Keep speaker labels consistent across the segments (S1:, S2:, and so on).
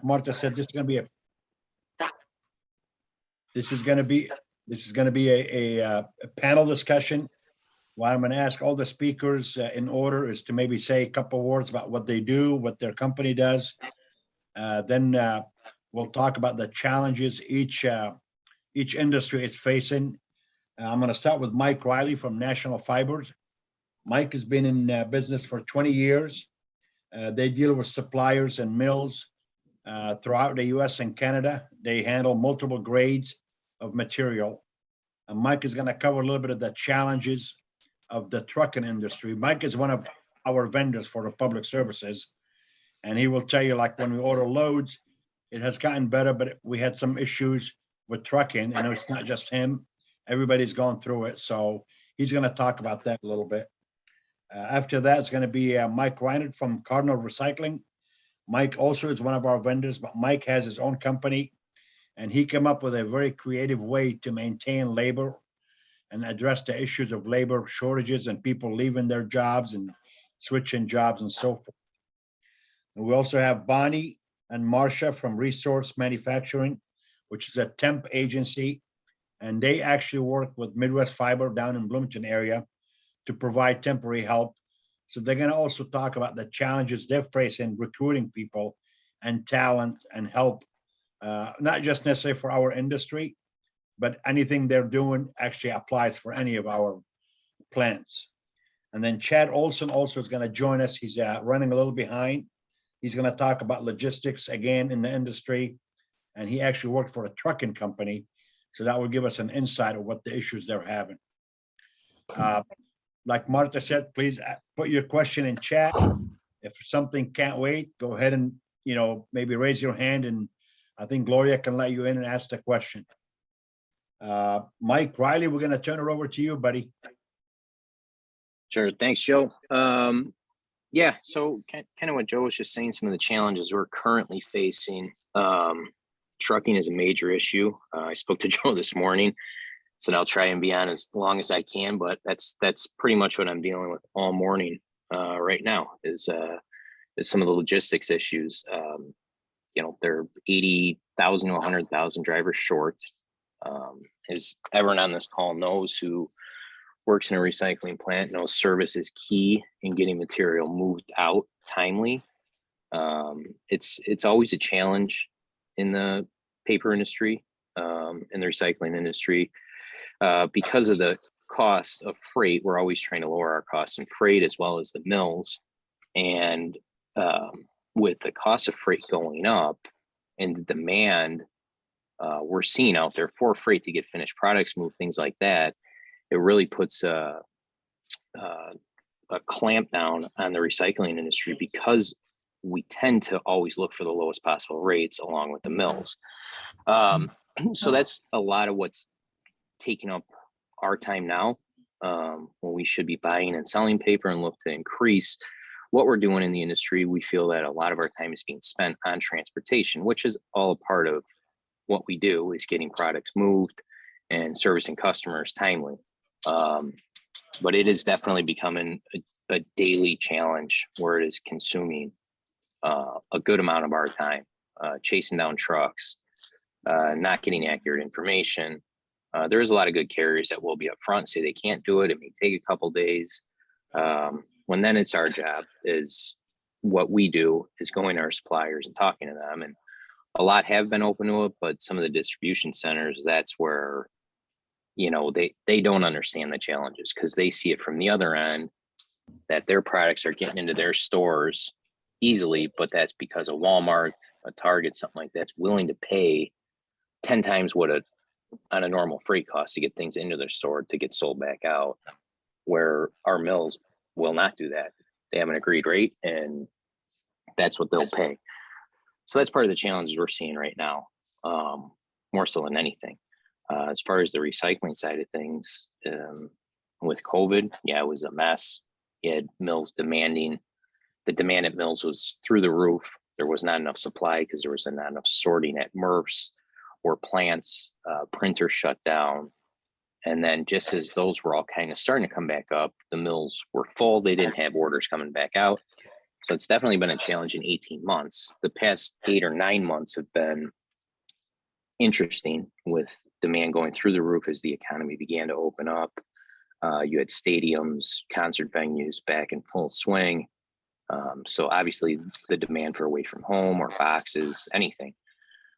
S1: Marta said, this is going to be a panel discussion. What I'm going to ask all the speakers in order is to maybe say a couple of words about what they do, what their company does. Then we'll talk about the challenges each industry is facing. I'm going to start with Mike Riley from National Fibers. Mike has been in business for 20 years. They deal with suppliers and mills throughout the US and Canada. They handle multiple grades of material. And Mike is going to cover a little bit of the challenges of the trucking industry. Mike is one of our vendors for the public services. And he will tell you, like, when we order loads, it has gotten better, but we had some issues with trucking. And it's not just him. Everybody's gone through it. So he's going to talk about that a little bit. After that, it's going to be Mike Reinert from Cardinal Recycling. Mike also is one of our vendors, but Mike has his own company, and he came up with a very creative way to maintain labor and address the issues of labor shortages and people leaving their jobs and switching jobs and so forth. And we also have Bonnie and Marcia from ResourceMFG, which is a temp agency, and they actually work with Midwest Fiber down in Bloomington area to provide temporary help. So they're going to also talk about the challenges they're facing recruiting people and talent and help, not just necessarily for our industry, but anything they're doing actually applies for any of our plants. And then Chad Olson also is going to join us. He's running a little behind. He's going to talk about logistics again in the industry. And he actually worked for a trucking company. So that will give us an insight of what the issues they're having. Like Marta said, please put your question in chat. If something can't wait, go ahead and, maybe raise your hand, and I think Gloria can let you in and ask the question. Mike Riley, we're going to turn it over to you, buddy.
S2: Sure. Thanks, Joe. Yeah, so kind of what Joe was just saying, some of the challenges we're currently facing. Trucking is a major issue. I spoke to Joe this morning, so I'll try and be on as long as I can, but that's pretty much what I'm dealing with all morning right now is some of the logistics issues. They're 80,000 to 100,000 drivers short. As everyone on this call knows who works in a recycling plant knows, service is key in getting material moved out timely. It's always a challenge in the paper industry, in the recycling industry, because of the cost of freight. We're always trying to lower our costs in freight as well as the mills. And with the cost of freight going up and the demand we're seeing out there for freight to get finished products, move things like that, it really puts a clamp down on the recycling industry, because we tend to always look for the lowest possible rates along with the mills. So that's a lot of what's taking up our time now, when we should be buying and selling paper and look to increase what we're doing in the industry. We feel that a lot of our time is being spent on transportation, which is all a part of what we do, is getting products moved and servicing customers timely. But it is definitely becoming a daily challenge where it is consuming a good amount of our time, chasing down trucks, not getting accurate information. There is a lot of good carriers that will be up front, say they can't do it. It may take a couple days. When then it's our job, is what we do is going to our suppliers and talking to them. And a lot have been open to it, but some of the distribution centers, that's where, they don't understand the challenges, because they see it from the other end, that their products are getting into their stores easily, but that's because a Walmart, a Target, something like that's willing to pay 10 times what on a normal freight cost to get things into their store to get sold back out, where our mills will not do that. They have an agreed rate, and that's what they'll pay. So that's part of the challenges we're seeing right now, more so than anything. As far as the recycling side of things, with COVID, yeah, it was a mess. You had mills demanding, the demand at mills was through the roof. There was not enough supply because there was not enough sorting at MRFs or plants. Printers shut down. And then just as those were all kind of starting to come back up, the mills were full. They didn't have orders coming back out. So it's definitely been a challenge in 18 months. The past 8 or 9 months have been interesting, with demand going through the roof as the economy began to open up. You had stadiums, concert venues back in full swing. So obviously the demand for away from home or boxes, anything,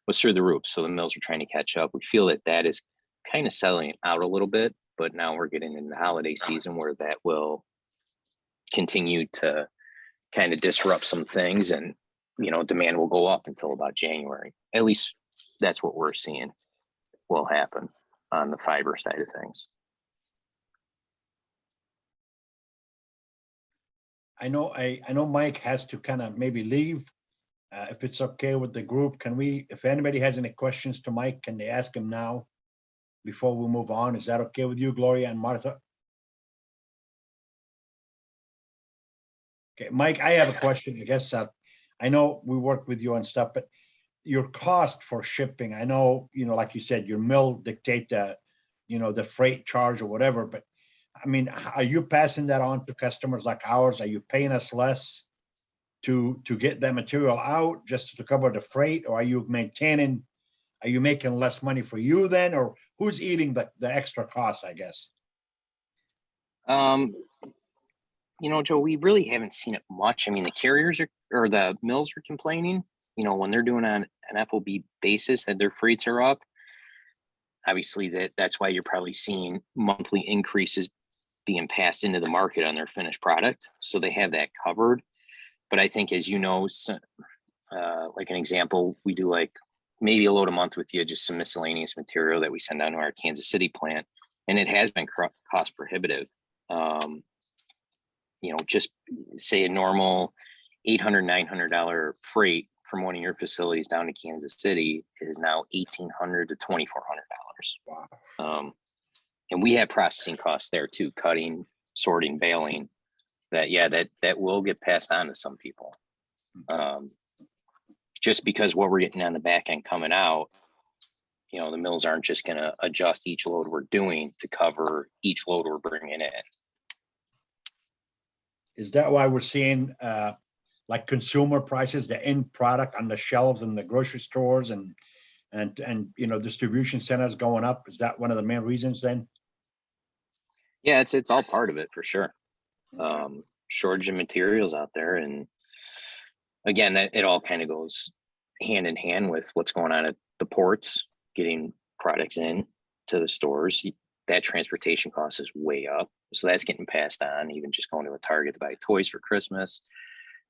S2: was through the roof. So the mills were trying to catch up. We feel that that is kind of settling out a little bit, but now we're getting into the holiday season where that will continue to kind of disrupt some things, and demand will go up until about January. At least that's what we're seeing will happen on the fiber side of things.
S1: I know Mike has to kind of maybe leave. If it's okay with the group, if anybody has any questions to Mike, can they ask him now before we move on? Is that okay with you, Gloria and Martha? Okay, Mike, I have a question. I guess I know we work with you on stuff, but your cost for shipping, I know, like you said, your mill dictate the freight charge or whatever, but I mean, are you passing that on to customers like ours? Are you paying us less to get that material out just to cover the freight, or are you making less money for you then, or who's eating the extra cost, I guess?
S2: Joe, we really haven't seen it much. I mean, the carriers or the mills are complaining, when they're doing on an FOB basis that their freights are up. Obviously that's why you're probably seeing monthly increases being passed into the market on their finished product. So they have that covered. But I think, as like an example, we do like maybe a load a month with you, just some miscellaneous material that we send down to our Kansas City plant. And it has been cost prohibitive. Just say a normal $800, $900 freight from one of your facilities down to Kansas City is now $1,800 to $2,400.
S1: Wow.
S2: And we have processing costs there too, cutting, sorting, baling, that will get passed on to some people. Just because what we're getting on the back end coming out, the mills aren't just going to adjust each load we're doing to cover each load we're bringing in.
S1: Is that why we're seeing like consumer prices, the end product on the shelves in the grocery stores and distribution centers going up? Is that one of the main reasons then?
S2: Yeah, it's all part of it for sure. Shortage of materials out there, and again, that it all kind of goes hand in hand with what's going on at the ports, getting products in to the stores. That transportation cost is way up, so that's getting passed on. Even just going to a Target to buy toys for Christmas,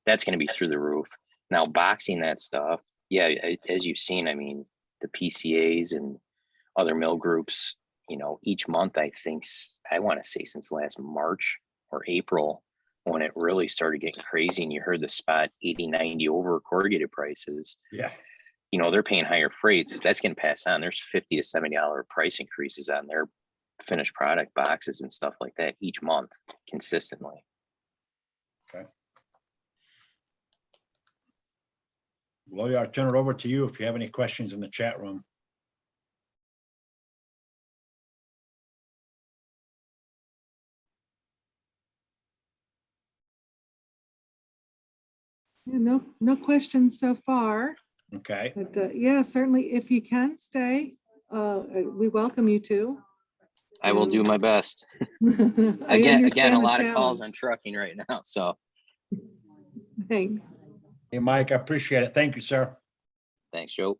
S2: that's going to be through the roof. Now, boxing that stuff, as you've seen, I mean, the PCAs and other mill groups, each month, I want to say since last March or April, when it really started getting crazy and you heard the spot 80, 90 over corrugated prices.
S1: Yeah.
S2: They're paying higher freights. That's getting passed on. There's $50 to $70 price increases on their finished product boxes and stuff like that each month consistently.
S1: Okay. Gloria, I'll turn it over to you if you have any questions in the chat room.
S3: Yeah, no questions so far.
S1: Okay.
S3: But certainly, if you can stay, we welcome you to.
S2: I will do my best.
S3: I
S2: Again,
S3: understand
S2: a
S3: the
S2: lot of calls
S3: challenge.
S2: on trucking right now. So
S3: Thanks.
S1: Hey, Mike, I appreciate it. Thank you, sir.
S2: thanks, Joe.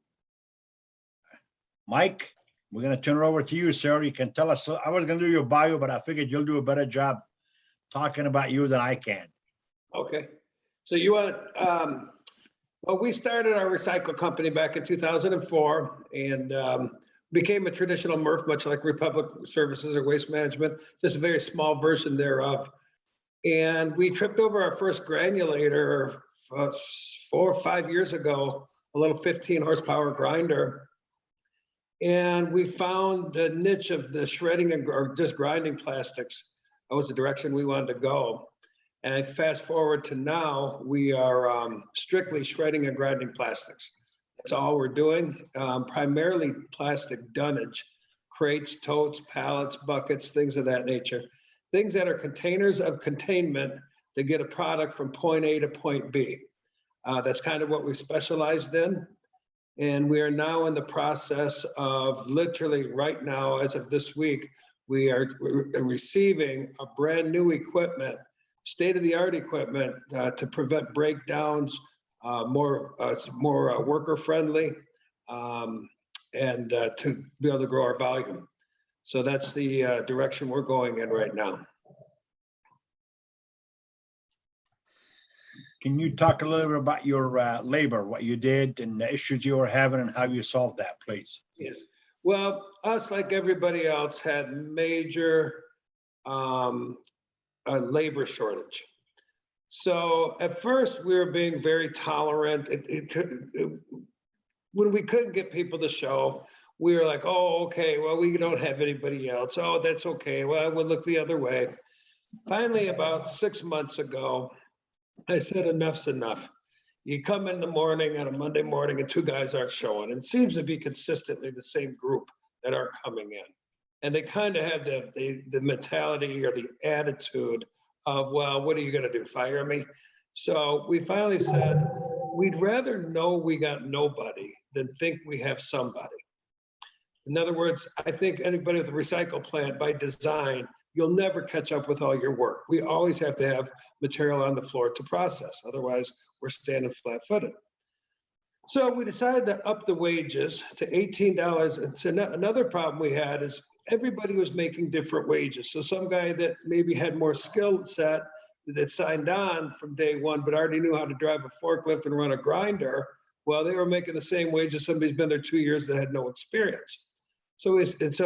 S1: Mike, we're going to turn it over to you, sir. You can tell us. I was going to do your bio, but I figured you'll do a better job talking about you than I can.
S4: Okay. So you want, well, we started our recycle company back in 2004 and became a traditional MRF, much like Republic Services or Waste Management, just a very small version thereof. And we tripped over our first granulator 4 or 5 years ago, a little 15 horsepower grinder. And we found the niche of the shredding or just grinding plastics. That was the direction we wanted to go. And fast forward to now, we are strictly shredding and grinding plastics. That's all we're doing, primarily plastic dunnage, crates, totes, pallets, buckets, things of that nature. Things that are containers of containment to get a product from point A to point B. That's kind of what we specialized in. And we are now in the process of literally right now, as of this week, we're receiving a brand new equipment, state-of-the-art equipment to prevent breakdowns, more worker friendly, and to be able to grow our volume. So that's the direction we're going in right now.
S1: Can you talk a little bit about your labor, what you did and the issues you were having and how you solved that, please?
S4: Yes. Well, us, like everybody else, had major labor shortage. So at first we were being very tolerant. When we couldn't get people to show, we were like, oh, okay, well, we don't have anybody else. Oh, that's okay. Well, we'll look the other way. Finally, about 6 months ago, I said, enough's enough. You come in the morning on a Monday morning and 2 guys aren't showing. And it seems to be consistently the same group that are coming in. And they kind of have the mentality or the attitude of, well, what are you going to do? Fire me? So we finally said, we'd rather know we got nobody than think we have somebody. In other words, I think anybody with a recycle plant by design, you'll never catch up with all your work. We always have to have material on the floor to process. Otherwise, we're standing flat-footed. So we decided to up the wages to $18. And so another problem we had is everybody was making different wages. So some guy that maybe had more skill set that signed on from day one, but already knew how to drive a forklift and run a grinder, well, they were making the same wage as somebody's been there 2 years that had no experience. So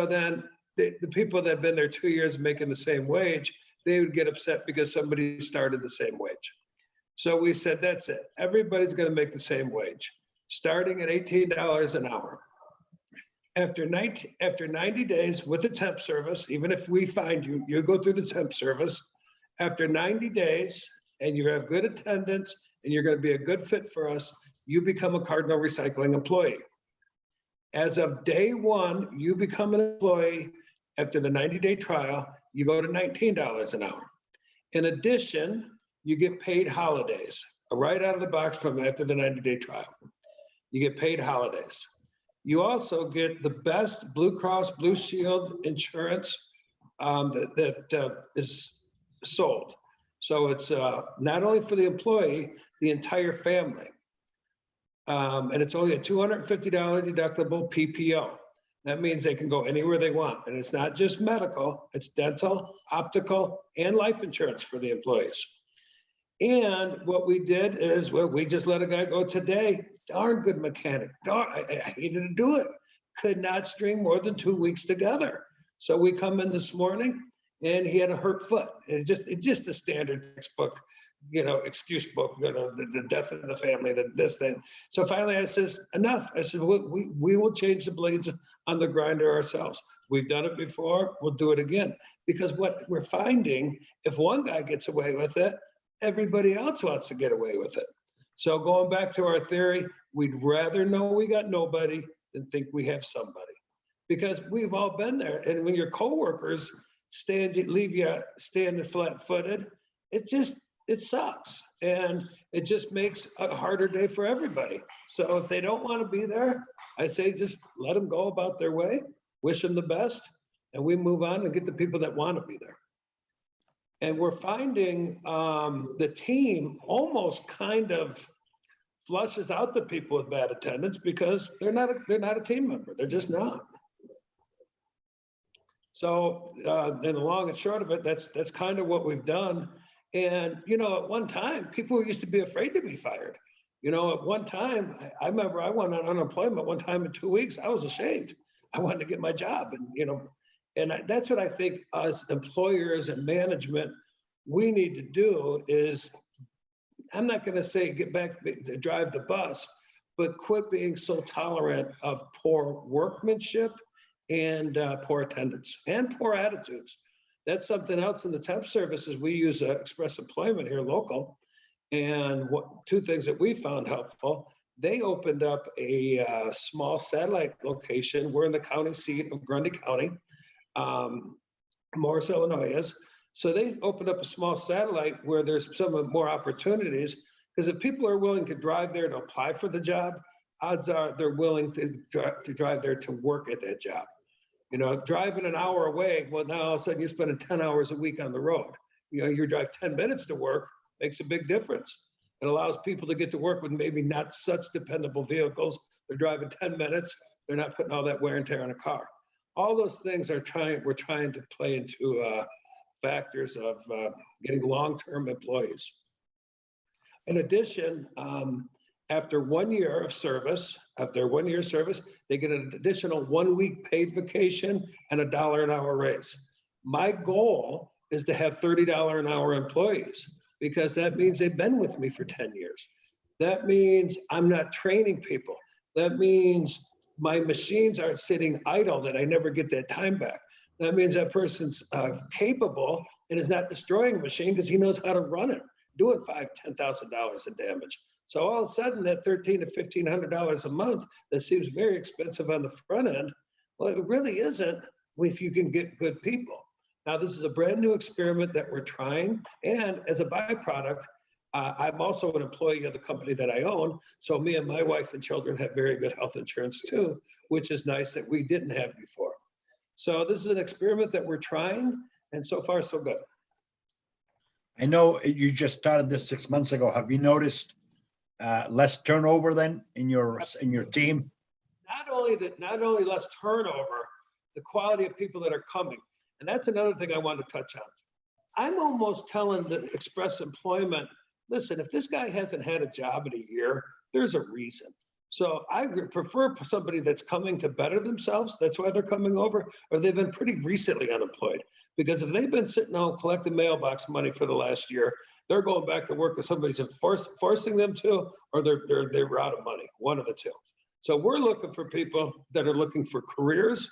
S4: then the people that have been there 2 years making the same wage, they would get upset because somebody started the same wage. So we said, that's it. Everybody's going to make the same wage, starting at $18 an hour. After 90 days with the temp service, even if we find you, you go through the temp service. After 90 days, and you have good attendance, and you're going to be a good fit for us, you become a Cardinal Recycling employee. As of day one, you become an employee. After the 90-day trial, you go to $19 an hour. In addition, you get paid holidays right out of the box from after the 90-day trial. You get paid holidays. You also get the best Blue Cross Blue Shield insurance that is sold. So it's not only for the employee, the entire family. And it's only a $250 deductible PPO. That means they can go anywhere they want. And it's not just medical, it's dental, optical, and life insurance for the employees. And what we did is, well, we just let a guy go today, darn good mechanic. I hated to do it. Could not string more than 2 weeks together. So we come in this morning and he had a hurt foot. It's just the standard textbook, excuse book, the death of the family, this thing. So finally I says, enough. I said, we will change the blades on the grinder ourselves. We've done it before, we'll do it again. Because what we're finding, if one guy gets away with it, everybody else wants to get away with it. So going back to our theory, we'd rather know we got nobody than think we have somebody. Because we've all been there. And when your coworkers leave you standing flat-footed, it sucks. And it just makes a harder day for everybody. So if they don't want to be there, I say just let them go about their way, wish them the best, and we move on and get the people that want to be there. And we're finding the team almost kind of flushes out the people with bad attendance because they're not a team member. They're just not. So then the long and short of it, that's kind of what we've done. And, at one time, people used to be afraid to be fired. At one time, I remember I went on unemployment one time in 2 weeks. I was ashamed. I wanted to get my job. And, that's what I think us employers and management, we need to do is, I'm not going to say get back to drive the bus, but quit being so tolerant of poor workmanship and poor attendance and poor attitudes. That's something else in the temp services. We use Express Employment here local. And two things that we found helpful, they opened up a small satellite location. We're in the county seat of Grundy County. Morris, Illinois is. So they opened up a small satellite where there's some more opportunities, because if people are willing to drive there to apply for the job, odds are they're willing to drive there to work at that job. You know, driving an hour away, well, now all of a sudden you're spending 10 hours a week on the road. You know, you drive 10 minutes to work, makes a big difference. It allows people to get to work with maybe not such dependable vehicles. They're driving 10 minutes. They're not putting all that wear and tear on a car. All those things we're trying to play into factors of getting long-term employees. In addition, after 1 year of service, they get an additional 1 week paid vacation and $1 an hour raise. My goal is to have $30 an hour employees, because that means they've been with me for 10 years. That means I'm not training people. That means my machines aren't sitting idle, that I never get that time back. That means that person's capable and is not destroying a machine because he knows how to run it, doing $5,000, $10,000 of damage. So all of a sudden that $1,300 to $1,500 a month, that seems very expensive on the front end. Well, it really isn't if you can get good people. Now, this is a brand new experiment that we're trying. And as a byproduct, I'm also an employee of the company that I own. So me and my wife and children have very good health insurance too, which is nice that we didn't have before. So this is an experiment that we're trying, and so far so good.
S1: I know you just started this 6 months ago. Have you noticed less turnover then in your team?
S4: Not only less turnover, the quality of people that are coming. And that's another thing I want to touch on. I'm almost telling the Express Employment, listen, if this guy hasn't had a job in a year, there's a reason. So I would prefer somebody that's coming to better themselves. That's why they're coming over, or they've been pretty recently unemployed. Because if they've been sitting home collecting mailbox money for the last year, they're going back to work because somebody's forcing them to, or they're out of money, one of the two. So we're looking for people that are looking for careers,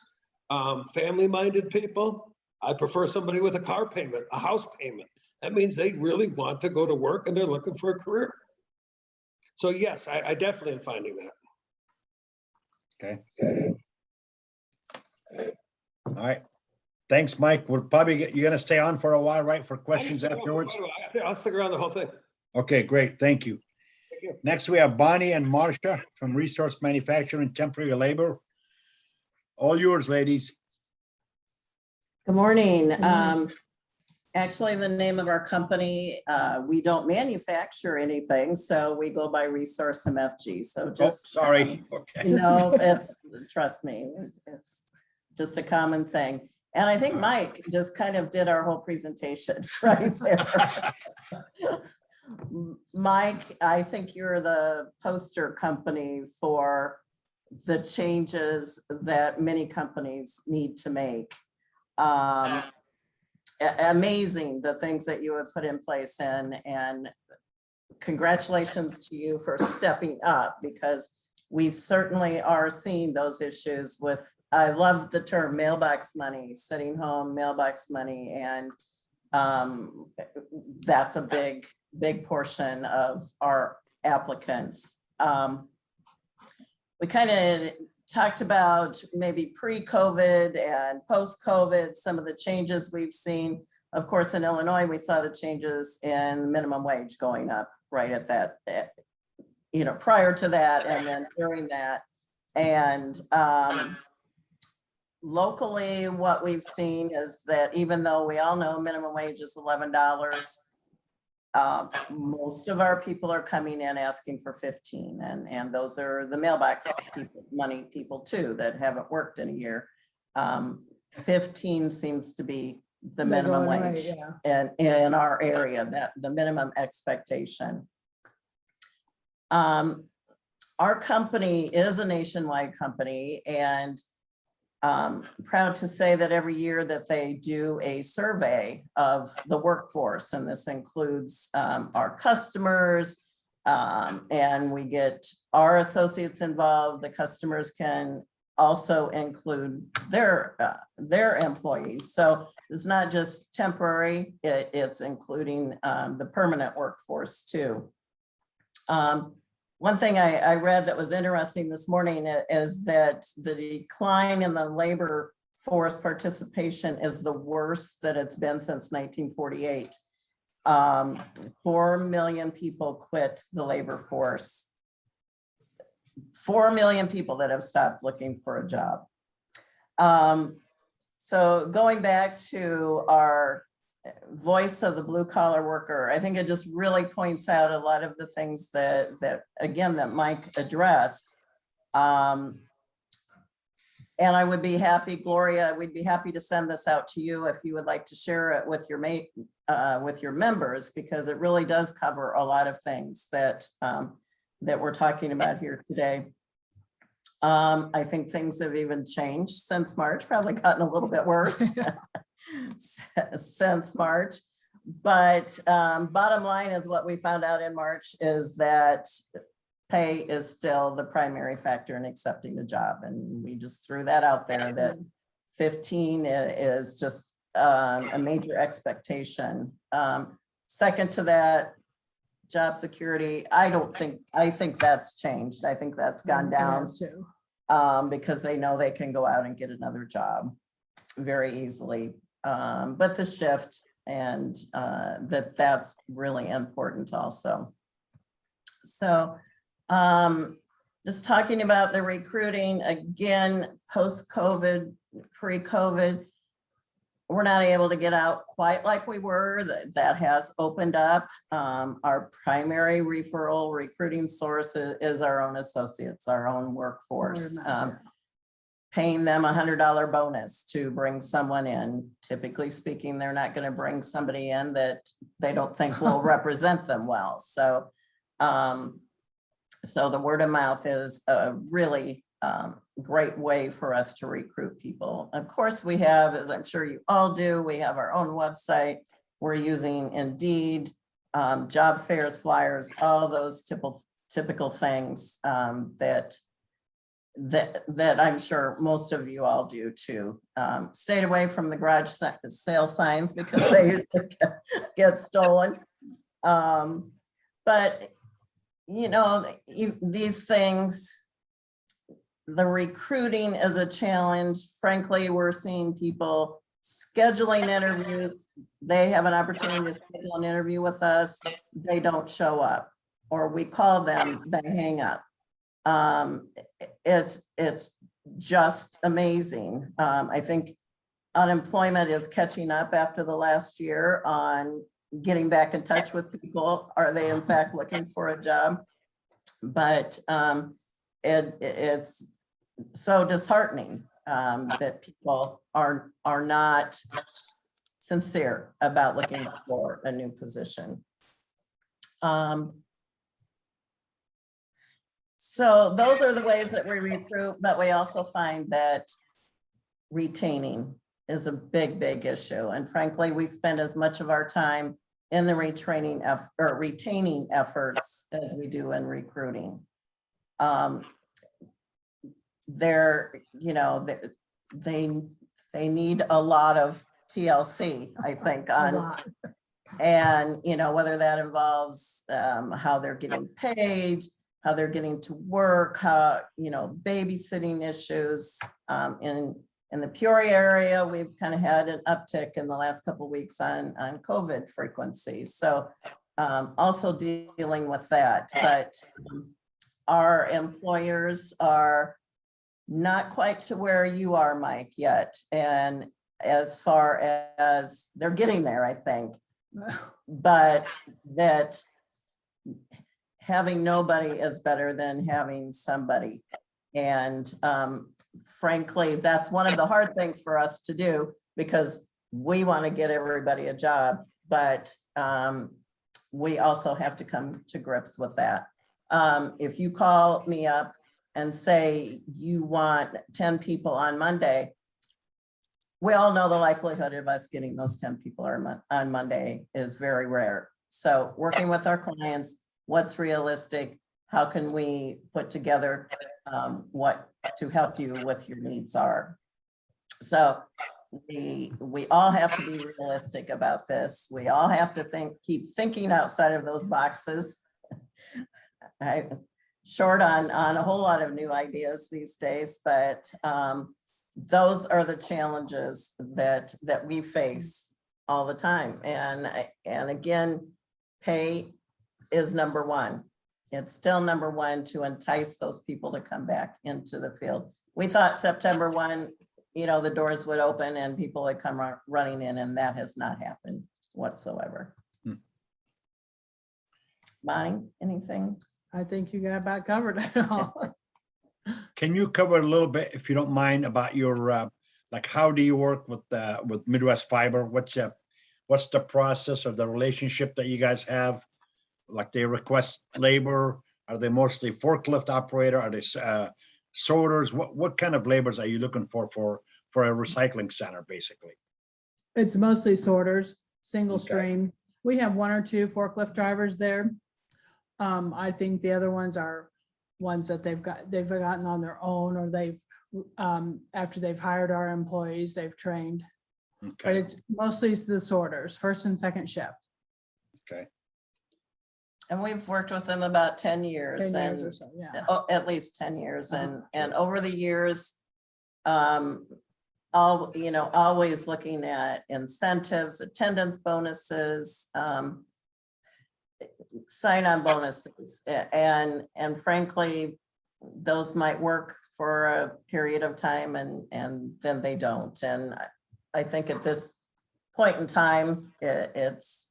S4: family-minded people. I prefer somebody with a car payment, a house payment. That means they really want to go to work and they're looking for a career. So yes, I definitely am finding that.
S1: Okay. All right. Thanks, Mike. We'll probably you're going to stay on for a while, right? For questions afterwards.
S4: I'll stick around the whole thing.
S1: Okay, great. Thank you.
S4: Thank you.
S1: Next, we have Bonnie and Marcia from Resource Manufacturing Temporary Labor. All yours, ladies.
S5: Good morning.
S3: Good morning.
S5: Actually, the name of our company, we don't manufacture anything, so we go by ResourceMFG. So just,
S1: sorry. Okay.
S5: it's, trust me, it's just a common thing. And I think Mike just kind of did our whole presentation right there. Mike, I think you're the poster company for the changes that many companies need to make. Amazing the things that you have put in place, and congratulations to you for stepping up, because we certainly are seeing those issues with, I love the term mailbox money, sitting home mailbox money, and that's a big portion of our applicants. We kind of talked about maybe pre-COVID and post-COVID, some of the changes we've seen. Of course, in Illinois, we saw the changes in minimum wage going up right at that, prior to that and then during that. And locally, what we've seen is that even though we all know minimum wage is $11, most of our people are coming in asking for 15, and those are the mailbox people, money people too, that haven't worked in a year. 15 seems to be the minimum wage and in our area, that the minimum expectation. Our company is a nationwide company, and proud to say that every year that they do a survey of the workforce, and this includes our customers, and we get our associates involved. The customers can also include their employees. So it's not just temporary, it's including the permanent workforce too. One thing I read that was interesting this morning is that the decline in the labor force participation is the worst that it's been since 1948. 4 million people quit the labor force. 4 million people that have stopped looking for a job. So going back to our voice of the blue collar worker, I think it just really points out a lot of the things that again, that Mike addressed. And I would be happy, Gloria, we'd be happy to send this out to you if you would like to share it with your members, because it really does cover a lot of things that that we're talking about here today. I think things have even changed since March, probably gotten a little bit worse since March. But bottom line is what we found out in March is that pay is still the primary factor in accepting a job. And we just threw that out there that 15 is just a major expectation. Second to that, job security. I think that's changed. I think that's gone down because they know they can go out and get another job very easily. But the shift and that's really important also. So just talking about the recruiting again, post-COVID, pre-COVID, we're not able to get out quite like we were. That has opened up. Our primary referral recruiting source is our own associates, our own workforce. Paying them $100 bonus to bring someone in. Typically speaking, they're not going to bring somebody in that they don't think will represent them well. So, so the word of mouth is a really great way for us to recruit people. Of course, we have, as I'm sure you all do, we have our own website. We're using Indeed, job fairs, flyers, all those typical things that I'm sure most of you all do too. Stayed away from the garage sale signs because they usually get stolen. But you know, these things, the recruiting is a challenge. Frankly, we're seeing people scheduling interviews. They have an opportunity to schedule an interview with us. They don't show up, or we call them, they hang up. It's just amazing. I think unemployment is catching up after the last year on getting back in touch with people. Are they in fact looking for a job? But it's so disheartening that people are not sincere about looking for a new position. So those are the ways that we recruit, but we also find that retaining is a big issue. And frankly, we spend as much of our time in the retaining efforts as we do in recruiting. They need a lot of TLC, I think, and whether that involves how they're getting paid, how they're getting to work, how, babysitting issues. In the Peoria area, we've kind of had an uptick in the last couple of weeks on COVID frequency. So also dealing with that, but our employers are not quite to where you are, Mike, yet. And as far as they're getting there, I think, but that having nobody is better than having somebody. And frankly, that's one of the hard things for us to do because we want to get everybody a job, but we also have to come to grips with that. If you call me up and say you want 10 people on Monday, we all know the likelihood of us getting those 10 people on Monday is very rare. So working with our clients, what's realistic? How can we put together what to help you with your needs are? So we all have to be realistic about this. We all have to keep thinking outside of those boxes. I'm short on a whole lot of new ideas these days, but those are the challenges that we face all the time. And again, pay is number one. It's still number one to entice those people to come back into the field. We thought September 1, the doors would open and people would come running in, and that has not happened whatsoever. Bonnie, anything?
S6: I think you got about covered it all.
S1: Can you cover a little bit, if you don't mind, about your, like, how do you work with Midwest Fiber? What's the process or the relationship that you guys have? Like, they request labor? Are they mostly forklift operator? Are they sorters? What kind of labors are you looking for a recycling center, basically?
S6: It's mostly sorters, single
S1: Okay.
S6: stream. We have 1 or 2 forklift drivers there. I think the other ones are ones that they've gotten on their own, or they've after they've hired our employees, they've trained. But
S1: Okay,
S6: it's mostly the sorters, first and second shift.
S1: okay.
S5: And we've worked with them about 10 years.
S6: 10 years
S5: and
S6: or so, yeah.
S5: at least 10 years.
S6: Uh-huh.
S5: And over the years, always looking at incentives, attendance bonuses, sign-on bonuses, and frankly, those might work for a period of time and then they don't. And I think at this point in time, it's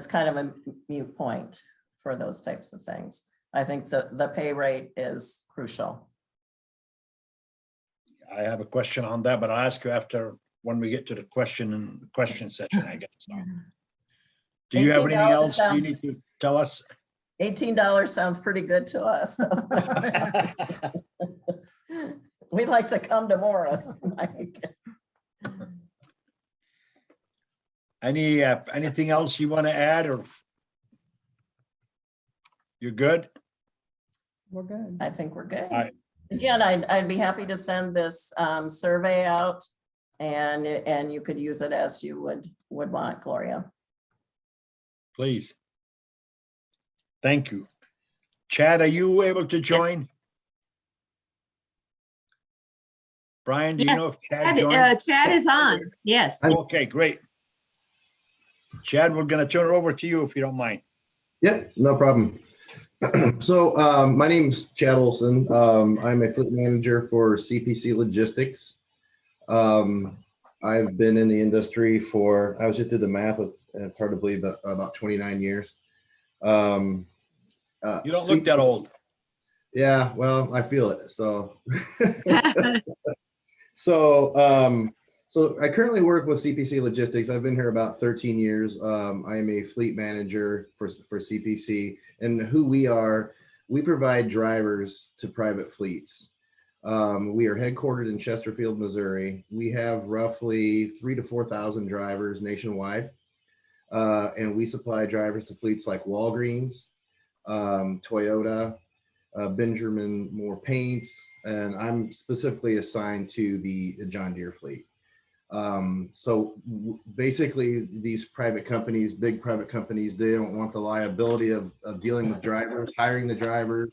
S5: kind of a moot point for those types of things. I think the pay rate is crucial.
S1: I have a question on that, but I'll ask you after, when we get to the question session, I guess. So, do you have anything
S5: $18
S1: else you
S5: sounds-
S1: need to tell us?
S5: $18 sounds pretty good to us. We'd like to come to Morris, Mike.
S1: Anything else you want to add, or you're good?
S6: We're good.
S5: I think we're good.
S1: All right.
S5: Again, I'd be happy to send this survey out, and you could use it as you would want, Gloria.
S1: Please. Thank you. Chad, are you able to join? Brian, do you
S7: Yes,
S1: know if Chad joined?
S7: Chad is on, yes.
S1: Okay, great. Chad, we're gonna turn it over to you if you don't mind.
S8: Yeah, no problem. So my name is Chad Olson. I'm a fleet manager for CPC Logistics. I've been in the industry for, I was just did the math, it's hard to believe, but about 29 years.
S1: You don't look that old.
S8: Yeah, well, I feel it. So, so I currently work with CPC Logistics. I've been here about 13 years. I am a fleet manager for CPC, and who we are, we provide drivers to private fleets. We are headquartered in Chesterfield, Missouri. We have roughly 3,000 to 4,000 drivers nationwide. And we supply drivers to fleets like Walgreens, Toyota, Benjamin Moore Paints, and I'm specifically assigned to the John Deere fleet. Basically these private companies, big private companies, they don't want the liability of dealing with drivers, hiring the drivers,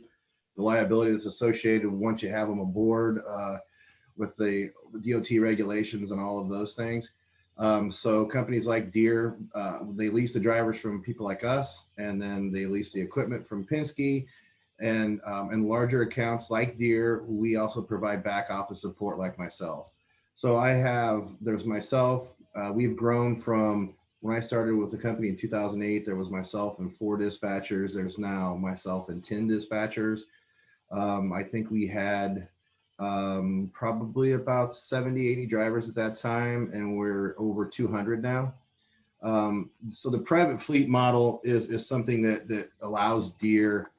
S8: the liability that's associated once you have them aboard with the DOT regulations and all of those things. So companies like Deere, they lease the drivers from people like us, and then they lease the equipment from Penske. And larger accounts like Deere, we also provide back office support like myself. So there's myself, we've grown from when I started with the company in 2008, there was myself and 4 dispatchers. There's now myself and 10 dispatchers. I think we had probably about 70, 80 drivers at that time, and we're over 200 now. So the private fleet model is something that allows Deere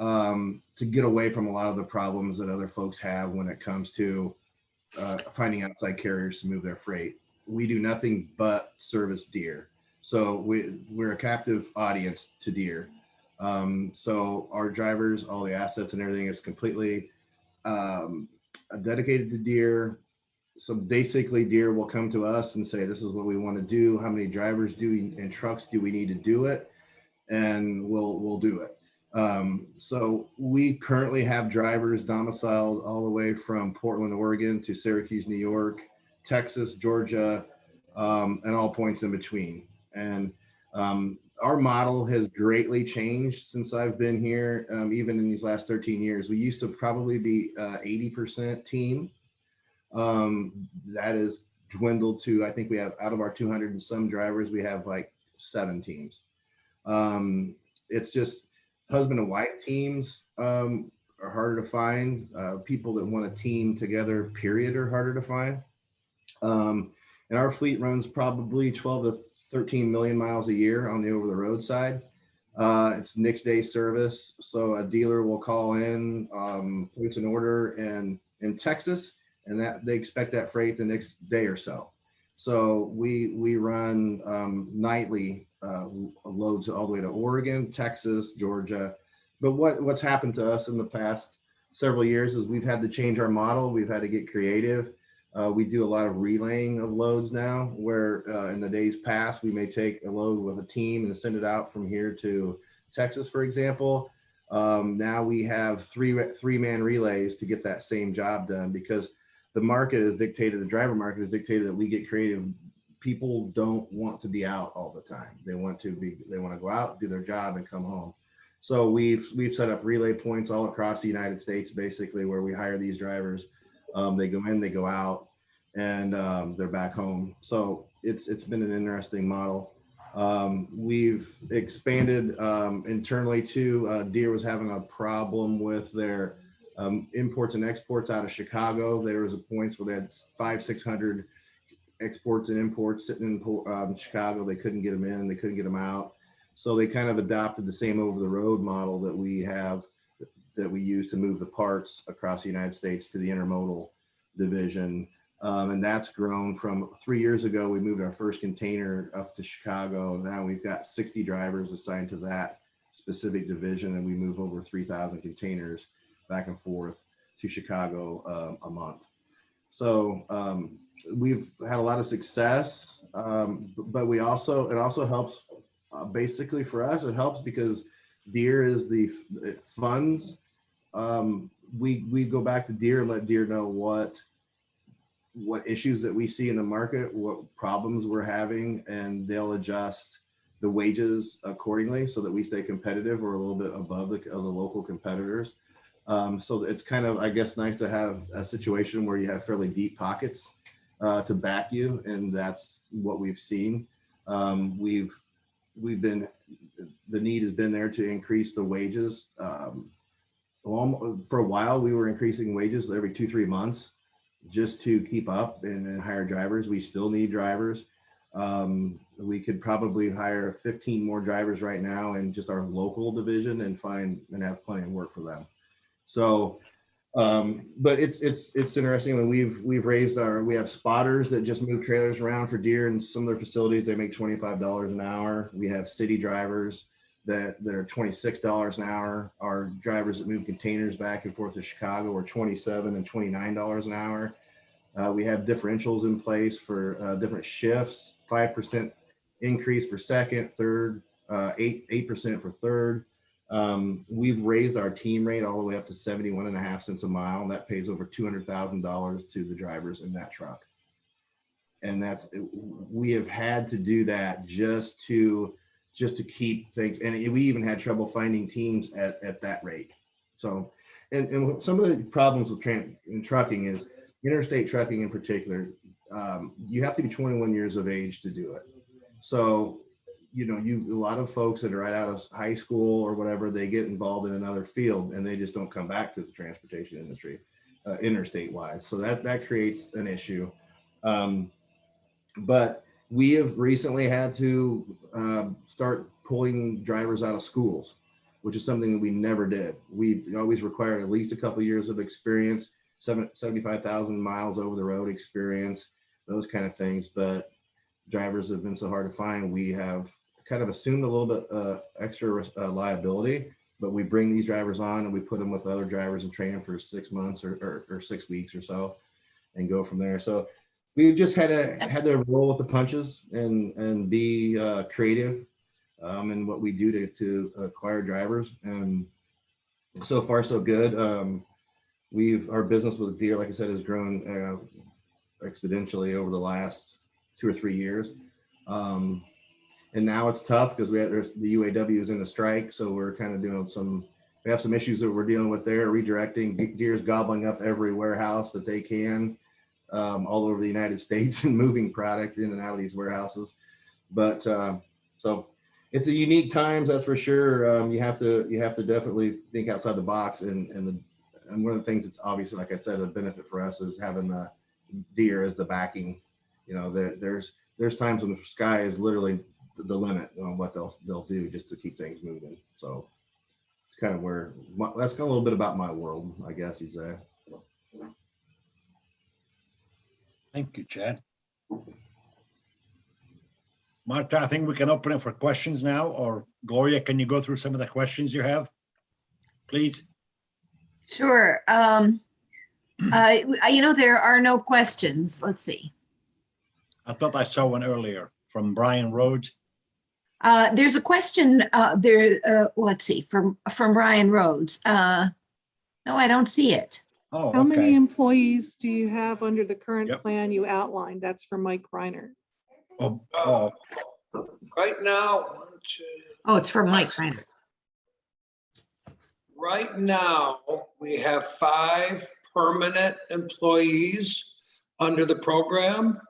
S8: to get away from a lot of the problems that other folks have when it comes to finding outside carriers to move their freight. We do nothing but service Deere. So we're a captive audience to Deere. So our drivers, all the assets and everything is completely dedicated to Deere. So basically Deere will come to us and say, this is what we want to do. How many drivers and trucks do we need to do it? And we'll do it. So we currently have drivers domiciled all the way from Portland, Oregon to Syracuse, New York, Texas, Georgia, and all points in between. And our model has greatly changed since I've been here, even in these last 13 years. We used to probably be 80% team. That is dwindled to, I think we have, out of our 200 and some drivers, we have like 7 teams. It's just husband and wife teams are harder to find. People that want to team together, period, are harder to find. And our fleet runs probably 12 to 13 million miles a year on the over the road side. It's next day service. So a dealer will call in, place an order in Texas, and that they expect that freight the next day or so. So we run nightly loads all the way to Oregon, Texas, Georgia. But what's happened to us in the past several years is we've had to change our model. We've had to get creative. We do a lot of relaying of loads now, where in the days past, we may take a load with a team and send it out from here to Texas, for example. Now we have three-man relays to get that same job done, because the market is dictated, the driver market is dictated that we get creative. People don't want to be out all the time. They want to go out, do their job, and come home. So we've set up relay points all across the United States, basically, where we hire these drivers. They go in, they go out, and they're back home. So it's been an interesting model. We've expanded internally too. Deere was having a problem with their imports and exports out of Chicago. There was a points where they had 500-600 exports and imports sitting in Chicago. They couldn't get them in, they couldn't get them out. So they kind of adopted the same over the road model that we have, that we use to move the parts across the United States to the intermodal division. And that's grown from 3 years ago. We moved our first container up to Chicago. Now we've got 60 drivers assigned to that specific division, and we move over 3,000 containers back and forth to Chicago a month. So we've had a lot of success, but it also helps basically for us. It helps because Deere is it funds. We go back to Deere and let Deere know what issues that we see in the market, what problems we're having, and they'll adjust the wages accordingly so that we stay competitive or a little bit above the local competitors. So it's kind of, I guess, nice to have a situation where you have fairly deep pockets to back you, and that's what we've seen. The need has been there to increase the wages. For a while, we were increasing wages every 2-3 months just to keep up and hire drivers. We still need drivers. We could probably hire 15 more drivers right now in just our local division and have plenty of work for them. So, but it's interesting when we have spotters that just move trailers around for Deere, and some of their facilities, they make $25 an hour. We have city drivers that are $26 an hour. Our drivers that move containers back and forth to Chicago are $27 and $29 an hour. We have differentials in place for different shifts, 5% increase for second, third, 8% for third. We've raised our team rate all the way up to 71.5 cents a mile, and that pays over $200,000 to the drivers in that truck. And we have had to do that just to keep things, and we even had trouble finding teams at that rate. So, and some of the problems with trucking is interstate trucking in particular. You have to be 21 years of age to do it. So, a lot of folks that are right out of high school or whatever, they get involved in another field and they just don't come back to the transportation industry, interstate wise. So that creates an issue. But we have recently had to start pulling drivers out of schools, which is something that we never did. We always required at least a couple of years of experience, 75,000 miles over the road experience, those kind of things. But drivers have been so hard to find. We have kind of assumed a little bit extra liability, but we bring these drivers on and we put them with other drivers and train them for 6 months or 6 weeks or so and go from there. So we've just had to roll with the punches and be creative. and what we do to acquire drivers. And so far, so good. Our business with Deere, like I said, has grown exponentially over the last 2 or 3 years. And now it's tough because there's the UAW is in the strike. So we're kind of doing we have some issues that we're dealing with there, redirecting. Deere's gobbling up every warehouse that they can all over the United States and moving product in and out of these warehouses. But so it's a unique times, that's for sure. You have to definitely think outside the box. And one of the things that's obviously, like I said, a benefit for us is having the Deere as the backing. You know, there's times when the sky is literally the limit on what they'll do just to keep things moving. So it's kind of that's kind of a little bit about my world, I guess you'd say.
S1: Thank you, Chad. Marta, I think we can open it for questions now, or Gloria, can you go through some of the questions you have, please?
S7: Sure. There are no questions. Let's see.
S1: I thought I saw one earlier from Brian Rhodes.
S7: There's a question let's see, from Brian Rhodes. No, I don't see it.
S1: Oh,
S3: How many
S1: okay.
S3: employees do you have under the current
S1: Yep.
S3: plan you outlined? That's from Mike Reinert.
S1: Oh,
S4: Right now,
S7: Oh, it's from Mike Reinert.
S4: right now, we have 5 permanent employees under the program,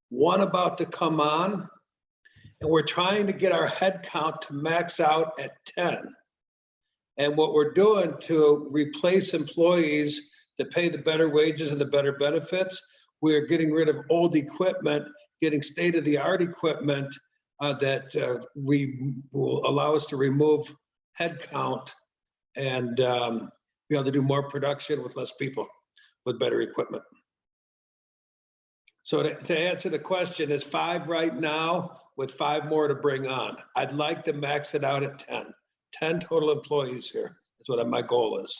S4: 1 about to come on, and we're trying to get our head count to max out at 10. And what we're doing to replace employees that pay the better wages and the better benefits, we're getting rid of old equipment, getting state-of-the-art equipment that will allow us to remove head count and be able to do more production with less people, with better equipment. So to answer the question, is 5 right now with 5 more to bring on. I'd like to max it out at 10. 10 total employees here is what my goal is.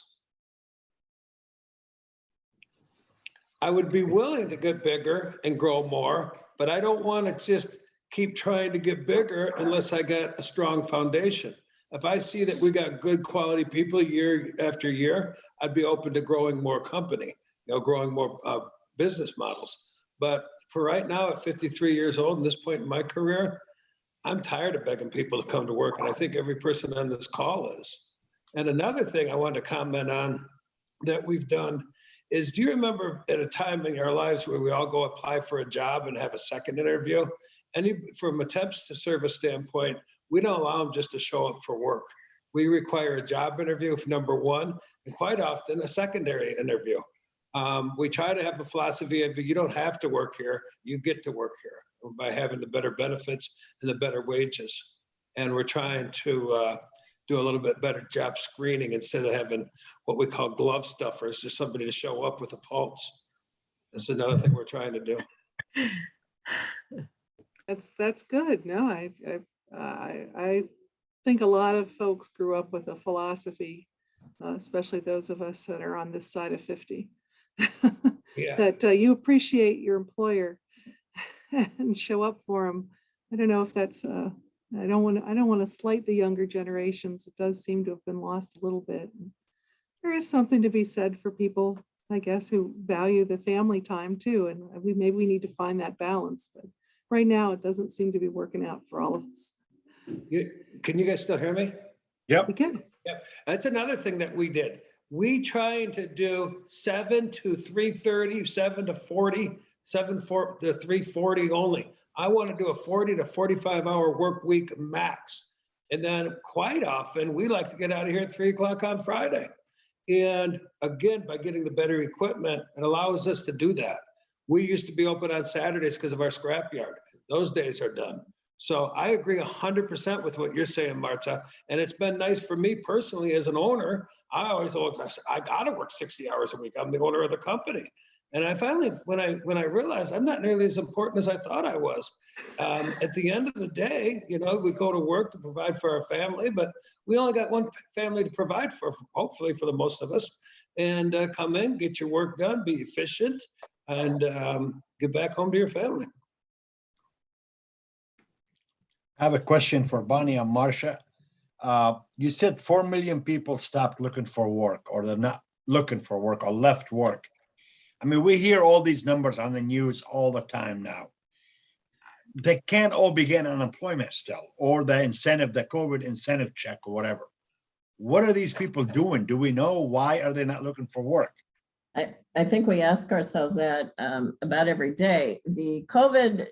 S4: I would be willing to get bigger and grow more, but I don't want to just keep trying to get bigger unless I got a strong foundation. If I see that we got good quality people year after year, I'd be open to growing more company, growing more business models. But for right now, at 53 years old, and this point in my career, I'm tired of begging people to come to work. And I think every person on this call is. And another thing I wanted to comment on that we've done is, do you remember at a time in our lives where we all go apply for a job and have a second interview? And from a temps to service standpoint, we don't allow them just to show up for work. We require a job interview for number 1, and quite often a secondary interview. We try to have a philosophy of, you don't have to work here, you get to work here by having the better benefits and the better wages. And we're trying to do a little bit better job screening instead of having what we call glove stuffers, just somebody to show up with a pulse. That's another thing we're trying to do.
S3: That's good. No, I think a lot of folks grew up with a philosophy, especially those of us that are on this side of 50,
S4: Yeah.
S3: that you appreciate your employer and show up for them. I don't know if that's I don't want to slight the younger generations. It does seem to have been lost a little bit. There is something to be said for people, I guess, who value the family time too. And maybe we need to find that balance. But right now, it doesn't seem to be working out for all of us.
S4: Can you guys still hear me?
S1: yep.
S3: We can.
S4: Yeah, that's another thing that we did. We trying to do 7 to 3:30, 7 to 40, 7 to 3:40 only. I want to do a 40 to 45 hour work week max. And then quite often we like to get out of here at 3 o'clock on Friday. And again, by getting the better equipment, it allows us to do that. We used to be open on Saturdays because of our scrapyard. Those days are done. So I agree 100% with what you're saying, Marta. And it's been nice for me personally as an owner. I got to work 60 hours a week. I'm the owner of the company. And I finally, when I realized I'm not nearly as important as I thought I was. At the end of the day, we go to work to provide for our family, but we only got one family to provide for, hopefully for the most of us. And come in, get your work done, be efficient, and get back home to your family.
S1: I have a question for Bonnie and Marcia. You said 4 million people stopped looking for work, or they're not looking for work, or left work. I mean, we hear all these numbers on the news all the time now. They can't all be getting unemployment still, or the incentive, the COVID incentive check or whatever. What are these people doing? Do we know? Why are they not looking for work?
S5: I think we ask ourselves that about every day. The COVID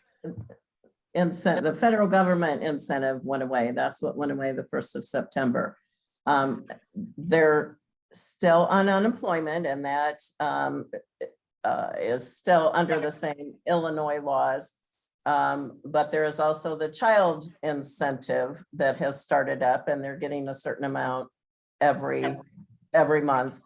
S5: incentive, the federal government incentive went away. That's what went away the 1st of September. They're still on unemployment, and that is still under the same Illinois laws. But there is also the child incentive that has started up, and they're getting a certain amount every month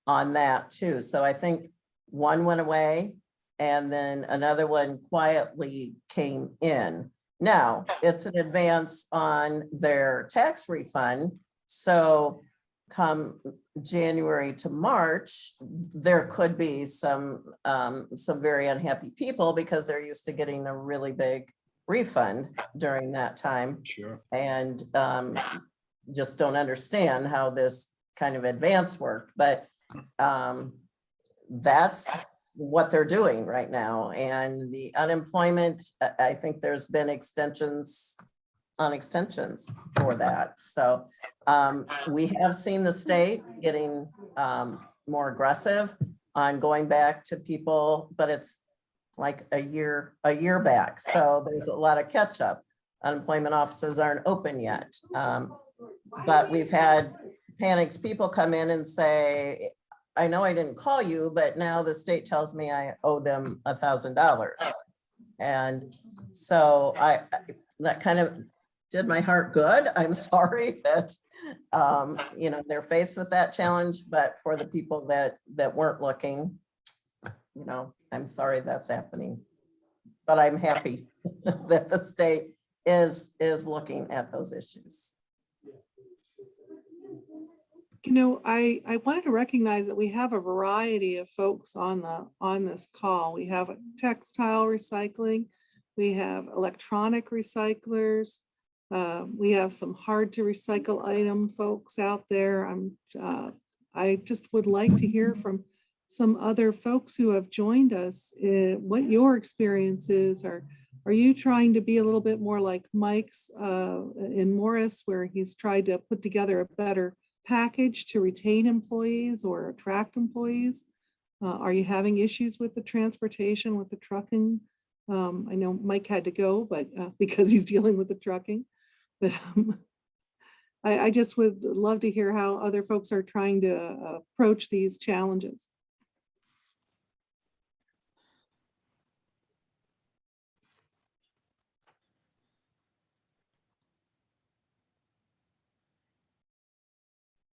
S5: on that too. So I think one went away and then another one quietly came in. Now it's an advance on their tax refund. So come January to March, there could be some very unhappy people because they're used to getting a really big refund during that time.
S1: Sure.
S5: And just don't understand how this kind of advance worked, but that's what they're doing right now. And the unemployment, I think there's been extensions on extensions for that. So we have seen the state getting more aggressive on going back to people, but it's like a year back. So there's a lot of catch up. Unemployment offices aren't open yet. But we've had panicked people come in and say, I know I didn't call you, but now the state tells me I owe them $1,000. And so that kind of did my heart good. I'm sorry that, they're faced with that challenge, but for the people that weren't looking, I'm sorry that's happening. But I'm happy that the state is looking at those issues.
S3: I wanted to recognize that we have a variety of folks on this call. We have textile recycling, we have electronic recyclers, we have some hard to recycle item folks out there. I just would like to hear from some other folks who have joined us, what your experience is. Are you trying to be a little bit more like Mike's in Morris, where he's tried to put together a better package to retain employees or attract employees? Are you having issues with the transportation, with the trucking? I know Mike had to go, but because he's dealing with the trucking. But I just would love to hear how other folks are trying to approach these challenges.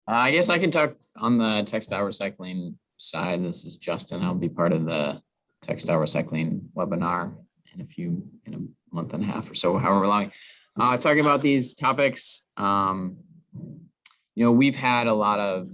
S9: I guess I can talk on the textile recycling side. This is Justin. I'll be part of the textile recycling webinar in a month and a half or so, however long. Talking about these topics, we've had a lot of,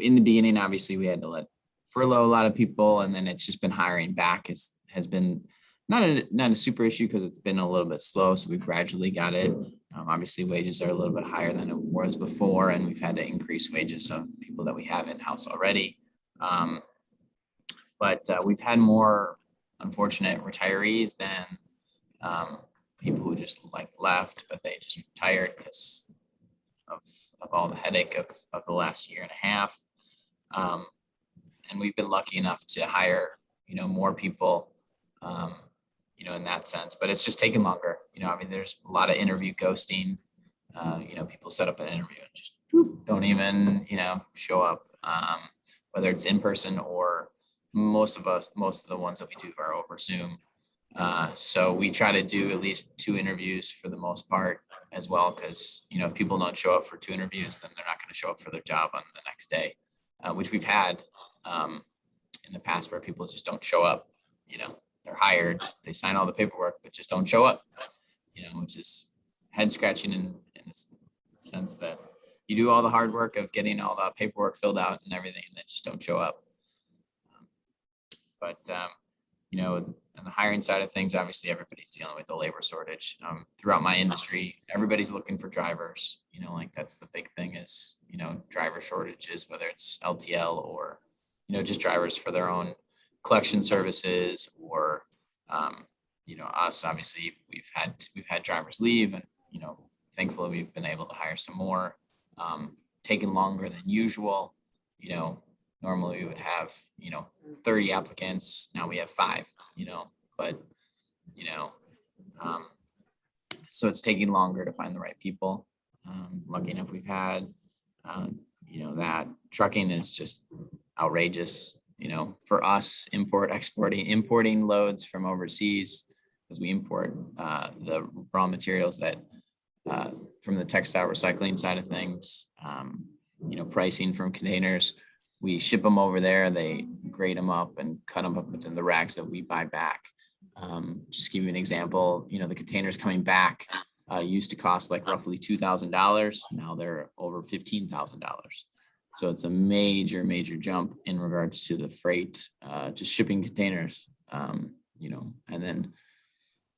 S9: in the beginning, obviously we had to furlough a lot of people, and then it's just been hiring back has been not a super issue because it's been a little bit slow. So we gradually got it. Obviously wages are a little bit higher than it was before, and we've had to increase wages of people that we have in-house already. But we've had more unfortunate retirees than people who just left, but they just retired because of all the headache of the last year and a half. And we've been lucky enough to hire, more people, in that sense, but it's just taken longer. There's a lot of interview ghosting. People set up an interview and just don't even, show up, whether it's in person or most of the ones that we do are over Zoom. So we try to do at least 2 interviews for the most part as well, because, if people don't show up for 2 interviews, then they're not going to show up for their job on the next day, which we've had in the past where people just don't show up. They're hired, they sign all the paperwork, but just don't show up, which is head scratching in the sense that you do all the hard work of getting all the paperwork filled out and everything, and then just don't show up. But you know, on the hiring side of things, obviously everybody's dealing with the labor shortage. Throughout my industry, everybody's looking for drivers, you know, like that's the big thing is, you know, driver shortages, whether it's LTL or, you know, just drivers for their own collection services or, you know, us, obviously we've had drivers leave and, you know, thankfully we've been able to hire some more, taken longer than usual, you know, normally we would have, you know, 30 applicants. Now we have 5, you know, but, you know, so it's taking longer to find the right people. Lucky enough, we've had, you know, that trucking is just outrageous, you know, for us importing loads from overseas because we import the raw materials that from the textile recycling side of things, you know, pricing from containers. We ship them over there, they grade them up and cut them up into the racks that we buy back. Just give you an example, you know, the containers coming back used to cost like roughly $2,000. Now they're over $15,000. So it's a major, major jump in regards to the freight, just shipping containers, you know, and then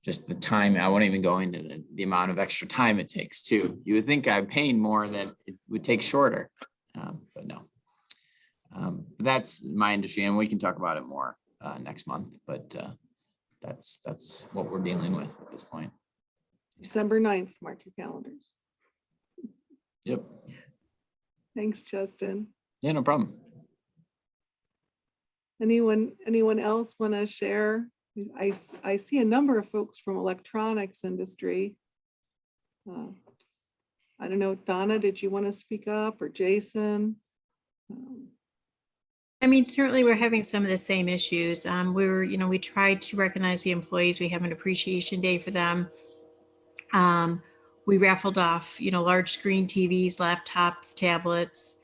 S9: just the time, I won't even go into the amount of extra time it takes too. You would think I'm paying more that it would take shorter, but no. That's my industry, and we can talk about it more next month. But that's what we're dealing with at this point.
S3: December 9th, mark your calendars.
S9: Yep.
S3: Thanks, Justin.
S9: Yeah, no problem.
S3: Anyone else want to share? I see a number of folks from electronics industry. I don't know, Donna, did you want to speak up, or Jason?
S10: I mean, certainly we're having some of the same issues. We tried to recognize the employees. We have an appreciation day for them. We raffled off, large screen TVs, laptops, tablets.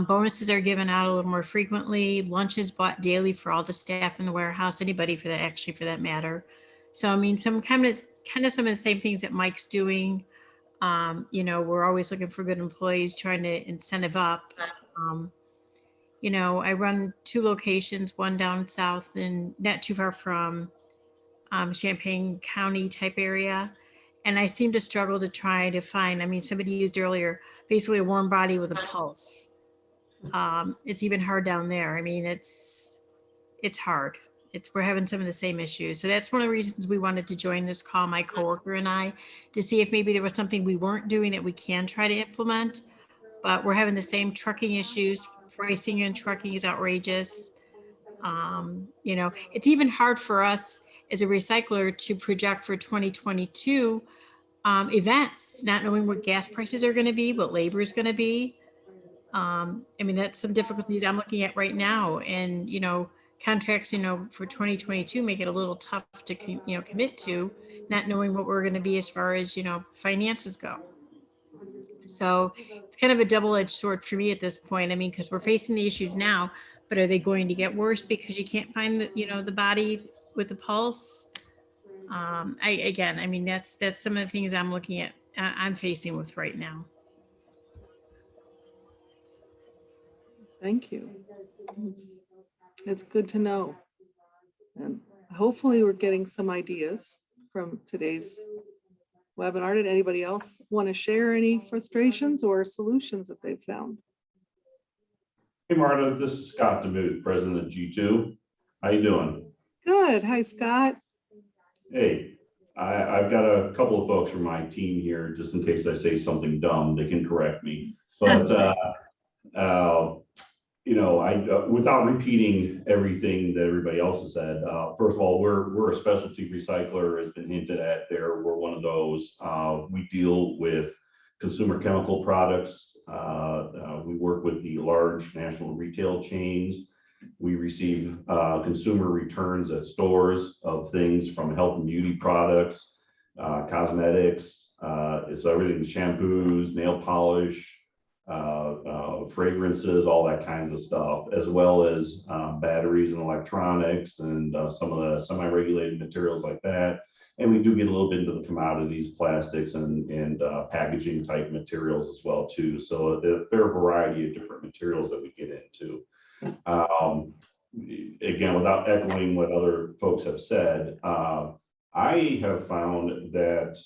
S10: Bonuses are given out a little more frequently. Lunch is bought daily for all the staff in the warehouse, anybody for that matter. So, I mean, some kind of some of the same things that Mike's doing. We're always looking for good employees, trying to incentive up. I run 2 locations, one down south and not too far from Champaign County type area. And I seem to struggle to try to find, somebody used earlier, basically a warm body with a pulse. It's even hard down there. It's hard. We're having some of the same issues. So that's one of the reasons we wanted to join this call, my coworker and I, to see if maybe there was something we weren't doing that we can try to implement. But we're having the same trucking issues. Pricing in trucking is outrageous. It's even hard for us as a recycler to project for 2022 events, not knowing what gas prices are going to be, what labor is going to be. That's some difficulties I'm looking at right now. And, contracts, for 2022 make it a little tough to, commit to, not knowing what we're going to be as far as, finances go. So it's kind of a double-edged sword for me at this point. Because we're facing the issues now, but are they going to get worse because you can't find the body with the pulse? That's some of the things I'm looking at, I'm facing with right now.
S3: Thank you. It's good to know. And hopefully we're getting some ideas from today's webinar. Did anybody else want to share any frustrations or solutions that they've found?
S11: Hey, Marta, this is Scott Knuth, president of G2. How you doing?
S3: Good. Hi, Scott.
S11: Hey, I've got a couple of folks from my team here, just in case I say something dumb, they can correct me. But, without repeating everything that everybody else has said, first of all, we're a specialty recycler, has been hinted at there. We're one of those. We deal with consumer chemical products. We work with the large national retail chains. We receive consumer returns at stores of things from health and beauty products, cosmetics, it's everything, shampoos, nail polish, fragrances, all that kinds of stuff, as well as batteries and electronics and some of the semi-regulated materials like that. And we do get a little bit into the commodities, plastics and packaging type materials as well too. So there are a variety of different materials that we get into. again, without echoing what other folks have said, I have found that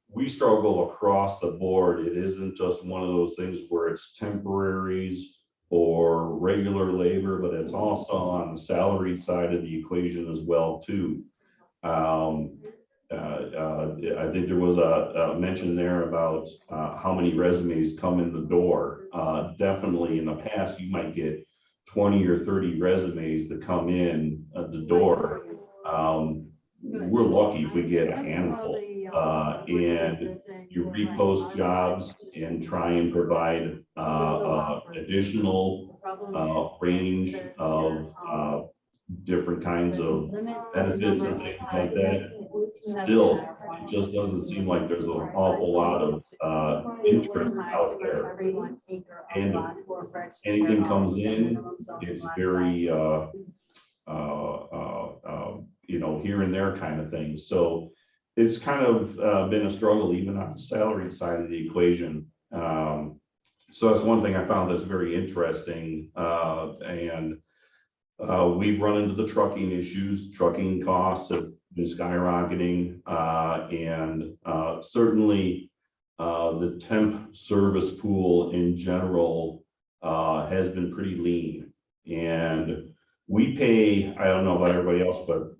S11: we struggle across the board. It isn't just one of those things where it's temporaries or regular labor, but it's also on the salary side of the equation as well too. I think there was a mention there about how many resumes come in the door. Definitely in the past, you might get 20 or 30 resumes that come in at the door. We're lucky if we get a handful, and you repost jobs and try and provide additional range of different kinds of benefits and things like that. Still, it just doesn't seem like there's an awful lot of interest out there. And if anything comes in, it's very you know, here and there kind of thing. So it's kind of been a struggle even on the salary side of the equation. So that's one thing I found that's very interesting. And we've run into the trucking issues. Trucking costs have been skyrocketing, and certainly the temp service pool in general has been pretty lean. And we pay, I don't know about everybody else, but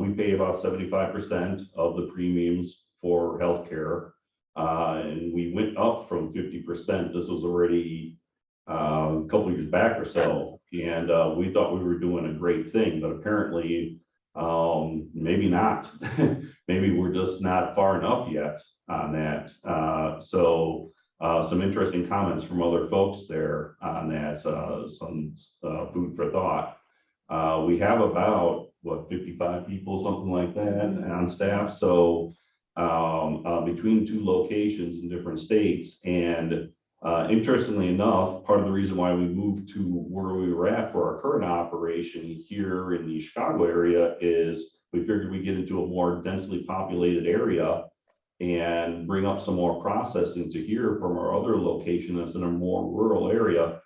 S11: we pay about 75% of the premiums for healthcare. And we went up from 50%. This was already a couple years back or so. And we thought we were doing a great thing, but apparently maybe not. Maybe we're just not far enough yet on that. So some interesting comments from other folks there on that, some food for thought. We have about, what, 55 people, something like that on staff. So between two locations in different states. And interestingly enough, part of the reason why we moved to where we were at for our current operation here in the Chicago area is we figured we'd get into a more densely populated area and bring up some more processing to here from our other location that's in a more rural area.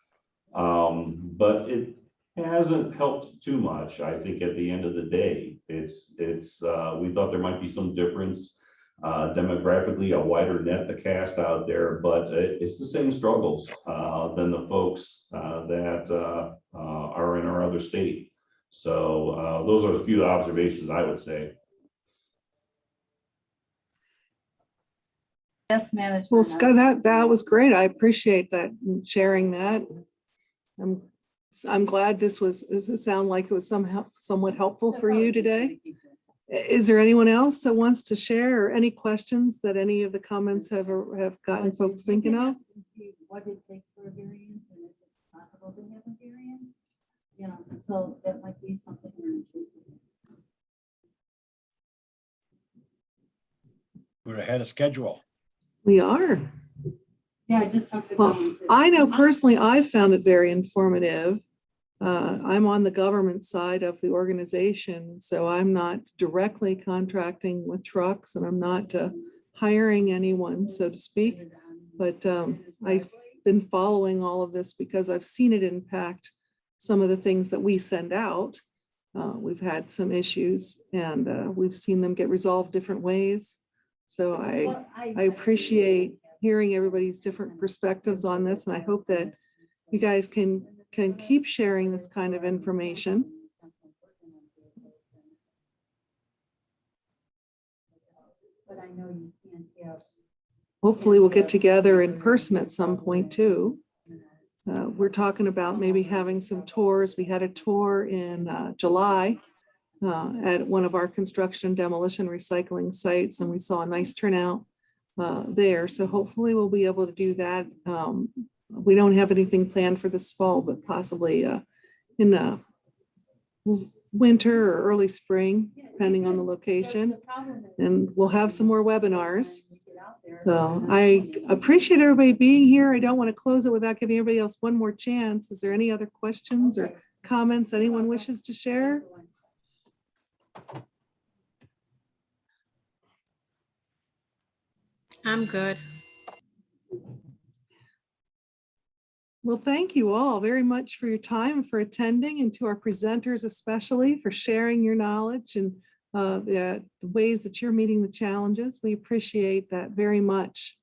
S11: But it hasn't helped too much. I think at the end of the day, we thought there might be some difference demographically, a wider net to cast out there, but it's the same struggles than the folks that are in our other state. So those are a few observations I would say.
S3: Well, Scott, that was great. I appreciate that and sharing that. I'm glad does it sound like it was somewhat helpful for you today? Is there anyone else that wants to share or any questions that any of the comments have gotten folks thinking of?
S12: What it takes for a variance and if it's possible to have a variance, you know, so that might be something we're interested in.
S1: We're ahead of schedule.
S3: We are.
S12: Yeah, I just talked to.
S3: Well, I know personally, I found it very informative. I'm on the government side of the organization, so I'm not directly contracting with trucks and I'm not hiring anyone, so to speak. But I've been following all of this because I've seen it impact some of the things that we send out. We've had some issues and we've seen them get resolved different ways. So I appreciate hearing everybody's different perspectives on this, and I hope that you guys can keep sharing this kind of information.
S12: But I know you can't have.
S3: Hopefully we'll get together in person at some point too. We're talking about maybe having some tours. We had a tour in July at one of our construction, demolition, recycling sites, and we saw a nice turnout there. So hopefully we'll be able to do that. We don't have anything planned for this fall, but possibly in winter or early spring, depending on the location. And we'll have some more webinars. So I appreciate everybody being here. I don't want to close it without giving everybody else one more chance. Is there any other questions or comments anyone wishes to share?
S10: I'm good.
S3: Well, thank you all very much for your time, for attending, and to our presenters especially for sharing your knowledge and the ways that you're meeting the challenges. We appreciate that very much.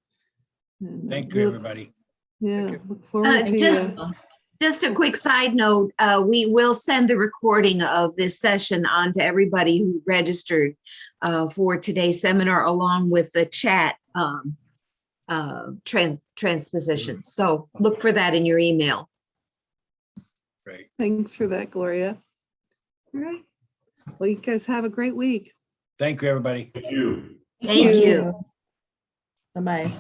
S3: And,
S1: Thank
S3: we
S1: you,
S3: look-
S1: everybody.
S3: Yeah, look forward to
S7: Just a quick side note, we will send the recording of this session on to everybody who registered for today's seminar, along with the chat transposition. So look for that in your email.
S1: Great.
S3: Thanks for that, Gloria. All right. Well, you guys have a great week.
S1: Thank you, everybody.
S11: Thank you.
S7: Thank you.
S5: Bye-bye.